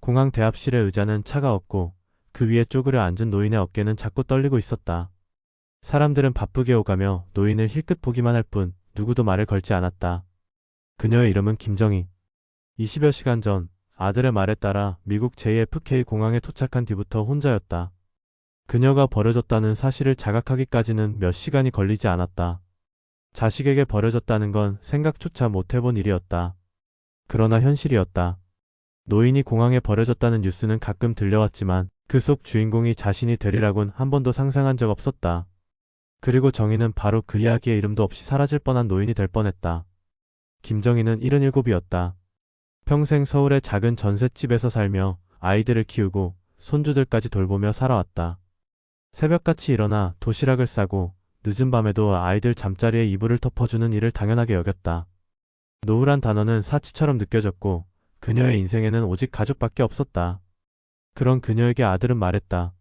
공항 대합실의 의자는 차가웠고 그 위에 쪼그려 앉은 노인의 어깨는 자꾸 떨리고 있었다. 사람들은 바쁘게 오가며 노인을 힐끗 보기만 할 뿐 누구도 말을 걸지 않았다. 그녀의 이름은 김정희. 20여 시간 전 아들의 말에 따라 미국 JFK 공항에 도착한 뒤부터 혼자였다. 그녀가 버려졌다는 사실을 자각하기까지는 몇 시간이 걸리지 않았다. 자식에게 버려졌다는 건 생각조차 못 해본 일이었다. 그러나 현실이었다. 노인이 공항에 버려졌다는 뉴스는 가끔 들려왔지만 그 속 주인공이 자신이 되리라곤 한 번도 상상한 적 없었다. 그리고 정희는 바로 그 이야기의 이름도 없이 사라질 뻔한 노인이 될 뻔했다. 김정희는 77이었다. 평생 서울의 작은 전셋집에서 살며 아이들을 키우고 손주들까지 돌보며 살아왔다. 새벽같이 일어나 도시락을 싸고 늦은 밤에도 아이들 잠자리에 이불을 덮어주는 일을 당연하게 여겼다. 노후란 단어는 사치처럼 느껴졌고 그녀의 인생에는 오직 가족밖에 없었다. 그런 그녀에게 아들은 말했다.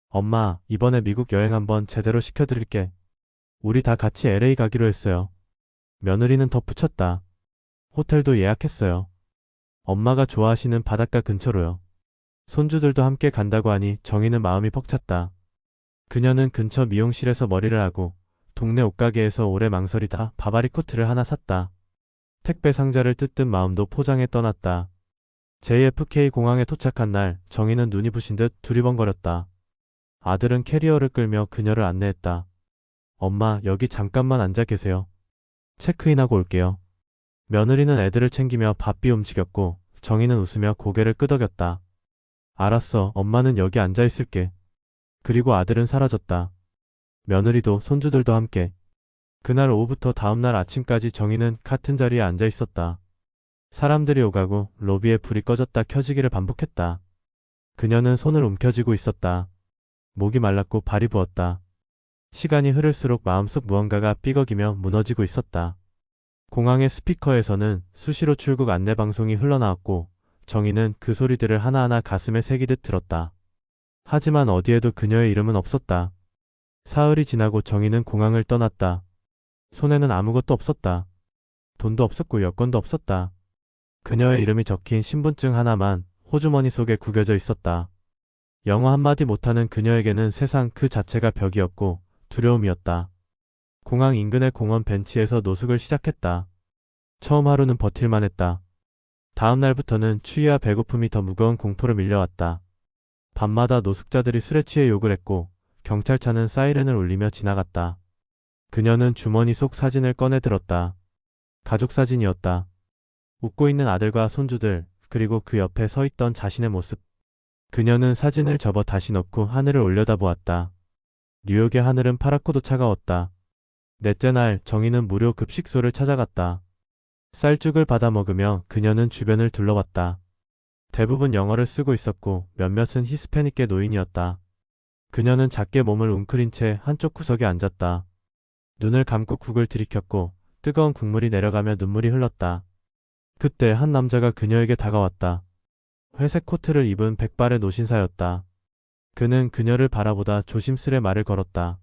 엄마, 이번에 미국 여행 한번 제대로 시켜드릴게. 우리 다 같이 LA 가기로 했어요. 며느리는 덧붙였다. 호텔도 예약했어요. 엄마가 좋아하시는 바닷가 근처로요. 손주들도 함께 간다고 하니 정희는 마음이 벅찼다. 그녀는 근처 미용실에서 머리를 하고 동네 옷가게에서 오래 망설이다 바바리 코트를 하나 샀다. 택배 상자를 뜯든 마음도 포장해 떠났다. JFK 공항에 도착한 날 정희는 눈이 부신 듯 두리번거렸다. 아들은 캐리어를 끌며 그녀를 안내했다. 엄마, 여기 잠깐만 앉아 계세요. 체크인하고 올게요. 며느리는 애들을 챙기며 바삐 움직였고 정희는 웃으며 고개를 끄덕였다. 알았어, 엄마는 여기 앉아 있을게. 그리고 아들은 사라졌다. 며느리도 손주들도 함께. 그날 오후부터 다음날 아침까지 정희는 같은 자리에 앉아 있었다. 사람들이 오가고 로비에 불이 꺼졌다 켜지기를 반복했다. 그녀는 손을 움켜쥐고 있었다. 목이 말랐고 발이 부었다. 시간이 흐를수록 마음속 무언가가 삐걱이며 무너지고 있었다. 공항의 스피커에서는 수시로 출국 안내 방송이 흘러나왔고 정희는 그 소리들을 하나하나 가슴에 새기듯 들었다. 하지만 어디에도 그녀의 이름은 없었다. 사흘이 지나고 정희는 공항을 떠났다. 손에는 아무것도 없었다. 돈도 없었고 여권도 없었다. 그녀의 이름이 적힌 신분증 하나만 호주머니 속에 구겨져 있었다. 영어 한마디 못하는 그녀에게는 세상 그 자체가 벽이었고 두려움이었다. 공항 인근의 공원 벤치에서 노숙을 시작했다. 처음 하루는 버틸만 했다. 다음 날부터는 추위와 배고픔이 더 무거운 공포로 밀려왔다. 밤마다 노숙자들이 술에 취해 욕을 했고 경찰차는 사이렌을 울리며 지나갔다. 그녀는 주머니 속 사진을 꺼내 들었다. 가족 사진이었다. 웃고 있는 아들과 손주들, 그리고 그 옆에 서 있던 자신의 모습. 그녀는 사진을 접어 다시 넣고 하늘을 올려다보았다. 뉴욕의 하늘은 파랗고도 차가웠다. 넷째 날 정희는 무료 급식소를 찾아갔다. 쌀죽을 받아 먹으며 그녀는 주변을 둘러봤다. 대부분 영어를 쓰고 있었고 몇몇은 히스패닉계 노인이었다. 그녀는 작게 몸을 웅크린 채 한쪽 구석에 앉았다. 눈을 감고 국을 들이켰고 뜨거운 국물이 내려가며 눈물이 흘렀다. 그때 한 남자가 그녀에게 다가왔다. 회색 코트를 입은 백발의 노신사였다. 그는 그녀를 바라보다 조심스레 말을 걸었다.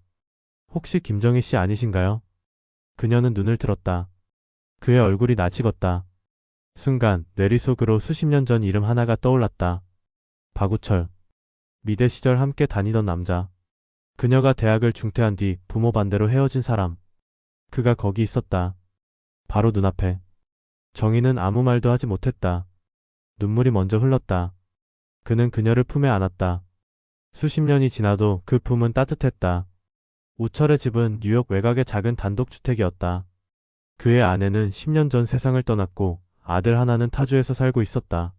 혹시 김정희 씨 아니신가요? 그녀는 눈을 들었다. 그의 얼굴이 나직었다. 순간 뇌리 속으로 수십 년 전 이름 하나가 떠올랐다. 박우철. 미대 시절 함께 다니던 남자. 그녀가 대학을 중퇴한 뒤 부모 반대로 헤어진 사람. 그가 거기 있었다. 바로 눈앞에. 정희는 아무 말도 하지 못했다. 눈물이 먼저 흘렀다. 그는 그녀를 품에 안았다. 수십 년이 지나도 그 품은 따뜻했다. 우철의 집은 뉴욕 외곽의 작은 단독주택이었다. 그의 아내는 10년 전 세상을 떠났고 아들 하나는 타주에서 살고 있었다.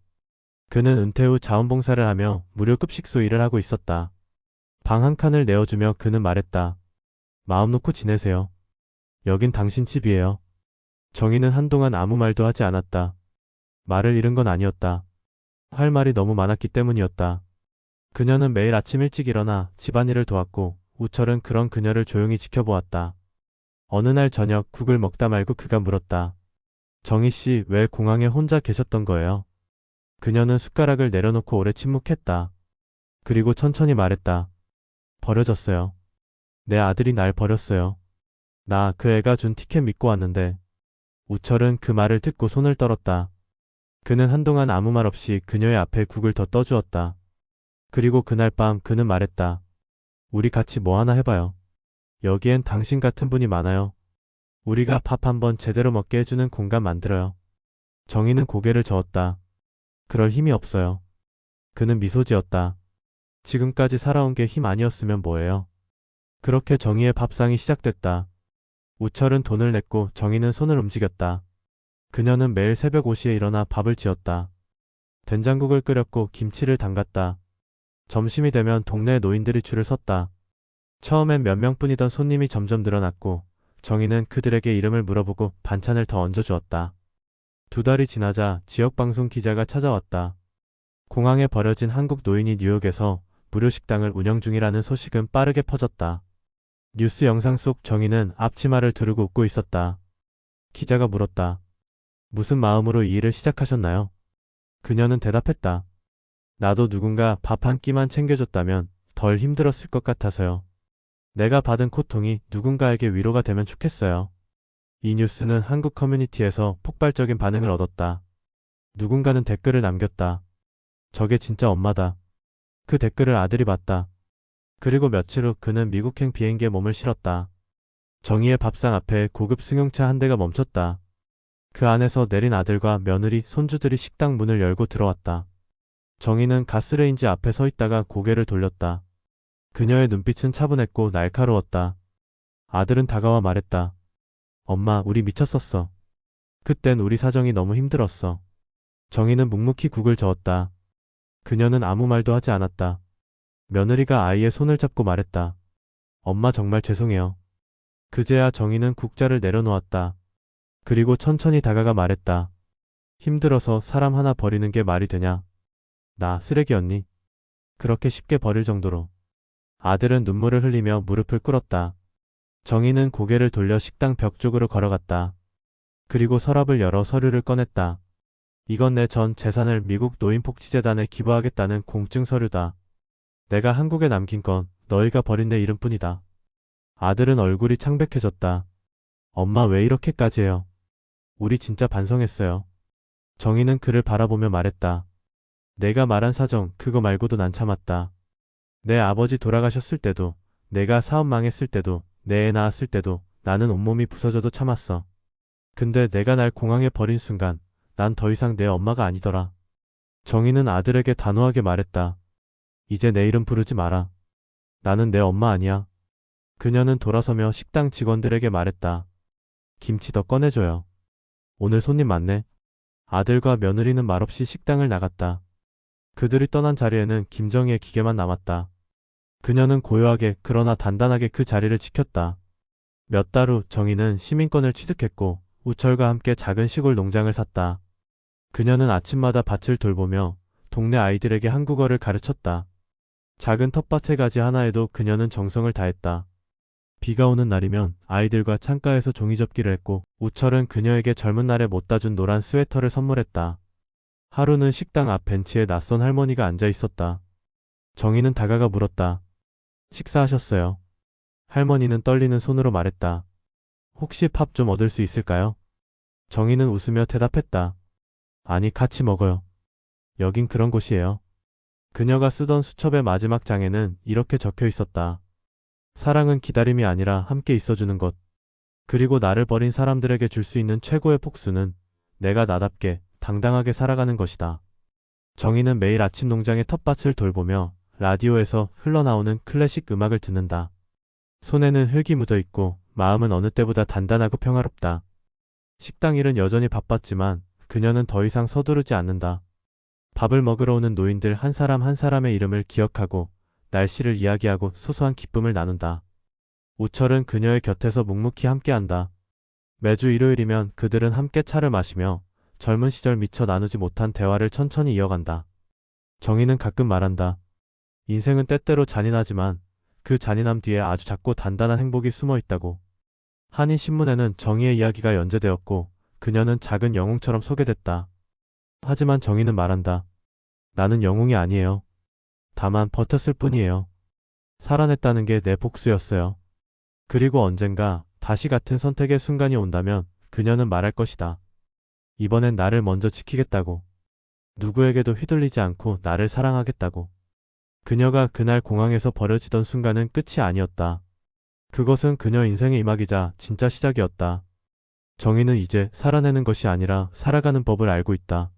그는 은퇴 후 자원봉사를 하며 무료 급식소 일을 하고 있었다. 방 한 칸을 내어주며 그는 말했다. 마음 놓고 지내세요. 여긴 당신 집이에요. 정희는 한동안 아무 말도 하지 않았다. 말을 잃은 건 아니었다. 할 말이 너무 많았기 때문이었다. 그녀는 매일 아침 일찍 일어나 집안일을 도왔고 우철은 그런 그녀를 조용히 지켜보았다. 어느 날 저녁 국을 먹다 말고 그가 물었다. 정희 씨, 왜 공항에 혼자 계셨던 거예요? 그녀는 숟가락을 내려놓고 오래 침묵했다. 그리고 천천히 말했다. 버려졌어요. 내 아들이 날 버렸어요. 나 그 애가 준 티켓 믿고 왔는데. 우철은 그 말을 듣고 손을 떨었다. 그는 한동안 아무 말 없이 그녀의 앞에 국을 더 떠주었다. 그리고 그날 밤 그는 말했다. 우리 같이 뭐 하나 해봐요. 여기엔 당신 같은 분이 많아요. 우리가 밥 한번 제대로 먹게 해주는 공간 만들어요. 정희는 고개를 저었다. 그럴 힘이 없어요. 그는 미소 지었다. 지금까지 살아온 게 힘 아니었으면 뭐예요. 그렇게 정희의 밥상이 시작됐다. 우철은 돈을 냈고 정희는 손을 움직였다. 그녀는 매일 새벽 5시에 일어나 밥을 지었다. 된장국을 끓였고 김치를 담갔다. 점심이 되면 동네 노인들이 줄을 섰다. 처음엔 몇 명뿐이던 손님이 점점 늘어났고 정희는 그들에게 이름을 물어보고 반찬을 더 얹어주었다. 2달이 지나자 지역방송 기자가 찾아왔다. 공항에 버려진 한국 노인이 뉴욕에서 무료 식당을 운영 중이라는 소식은 빠르게 퍼졌다. 뉴스 영상 속 정희는 앞치마를 두르고 웃고 있었다. 기자가 물었다. 무슨 마음으로 이 일을 시작하셨나요? 그녀는 대답했다. 나도 누군가 밥 한 끼만 챙겨줬다면 덜 힘들었을 것 같아서요. 내가 받은 고통이 누군가에게 위로가 되면 좋겠어요. 이 뉴스는 한국 커뮤니티에서 폭발적인 반응을 얻었다. 누군가는 댓글을 남겼다. 저게 진짜 엄마다. 그 댓글을 아들이 봤다. 그리고 며칠 후 그는 미국행 비행기에 몸을 실었다. 정희의 밥상 앞에 고급 승용차 한 대가 멈췄다. 그 안에서 내린 아들과 며느리, 손주들이 식당 문을 열고 들어왔다. 정희는 가스레인지 앞에 서 있다가 고개를 돌렸다. 그녀의 눈빛은 차분했고 날카로웠다. 아들은 다가와 말했다. 엄마, 우리 미쳤었어. 그땐 우리 사정이 너무 힘들었어. 정희는 묵묵히 국을 저었다. 그녀는 아무 말도 하지 않았다. 며느리가 아이의 손을 잡고 말했다. 엄마 정말 죄송해요. 그제야 정희는 국자를 내려놓았다. 그리고 천천히 다가가 말했다. 힘들어서 사람 하나 버리는 게 말이 되냐? 나 쓰레기였니? 그렇게 쉽게 버릴 정도로. 아들은 눈물을 흘리며 무릎을 꿇었다. 정희는 고개를 돌려 식당 벽 쪽으로 걸어갔다. 그리고 서랍을 열어 서류를 꺼냈다. 이건 내 전 재산을 미국 노인복지재단에 기부하겠다는 공증 서류다. 내가 한국에 남긴 건 너희가 버린 내 이름뿐이다. 아들은 얼굴이 창백해졌다. 엄마 왜 이렇게까지 해요? 우리 진짜 반성했어요. 정희는 그를 바라보며 말했다. 내가 말한 사정 그거 말고도 난 참았다. 내 아버지 돌아가셨을 때도, 내가 사업 망했을 때도, 내 애 낳았을 때도 나는 온몸이 부서져도 참았어. 근데 내가 날 공항에 버린 순간 난 더 이상 내 엄마가 아니더라. 정희는 아들에게 단호하게 말했다. 이제 내 이름 부르지 마라. 나는 내 엄마 아니야. 그녀는 돌아서며 식당 직원들에게 말했다. 김치 더 꺼내줘요. 오늘 손님 많네. 아들과 며느리는 말없이 식당을 나갔다. 그들이 떠난 자리에는 김정희의 기계만 남았다. 그녀는 고요하게 그러나 단단하게 그 자리를 지켰다. 몇 달 후 정희는 시민권을 취득했고 우철과 함께 작은 시골 농장을 샀다. 그녀는 아침마다 밭을 돌보며 동네 아이들에게 한국어를 가르쳤다. 작은 텃밭의 가지 하나에도 그녀는 정성을 다했다. 비가 오는 날이면 아이들과 창가에서 종이접기를 했고 우철은 그녀에게 젊은 날에 못다 준 노란 스웨터를 선물했다. 하루는 식당 앞 벤치에 낯선 할머니가 앉아 있었다. 정희는 다가가 물었다. 식사하셨어요? 할머니는 떨리는 손으로 말했다. 혹시 밥 좀 얻을 수 있을까요? 정희는 웃으며 대답했다. 아니, 같이 먹어요. 여긴 그런 곳이에요. 그녀가 쓰던 수첩의 마지막 장에는 이렇게 적혀 있었다. 사랑은 기다림이 아니라 함께 있어주는 것. 그리고 나를 버린 사람들에게 줄 수 있는 최고의 복수는 내가 나답게 당당하게 살아가는 것이다. 정희는 매일 아침 농장의 텃밭을 돌보며 라디오에서 흘러나오는 클래식 음악을 듣는다. 손에는 흙이 묻어 있고 마음은 어느 때보다 단단하고 평화롭다. 식당 일은 여전히 바빴지만 그녀는 더 이상 서두르지 않는다. 밥을 먹으러 오는 노인들 한 사람 한 사람의 이름을 기억하고 날씨를 이야기하고 소소한 기쁨을 나눈다. 우철은 그녀의 곁에서 묵묵히 함께한다. 매주 일요일이면 그들은 함께 차를 마시며 젊은 시절 미처 나누지 못한 대화를 천천히 이어간다. 정희는 가끔 말한다. 인생은 때때로 잔인하지만 그 잔인함 뒤에 아주 작고 단단한 행복이 숨어 있다고. 한인신문에는 정희의 이야기가 연재되었고 그녀는 작은 영웅처럼 소개됐다. 하지만 정희는 말한다. 나는 영웅이 아니에요. 다만 버텼을 뿐이에요. 살아냈다는 게 내 복수였어요. 그리고 언젠가 다시 같은 선택의 순간이 온다면 그녀는 말할 것이다. 이번엔 나를 먼저 지키겠다고. 누구에게도 휘둘리지 않고 나를 사랑하겠다고. 그녀가 그날 공항에서 벌어지던 순간은 끝이 아니었다. 그것은 그녀 인생의 이막이자 진짜 시작이었다. 정희는 이제 살아내는 것이 아니라 살아가는 법을 알고 있다.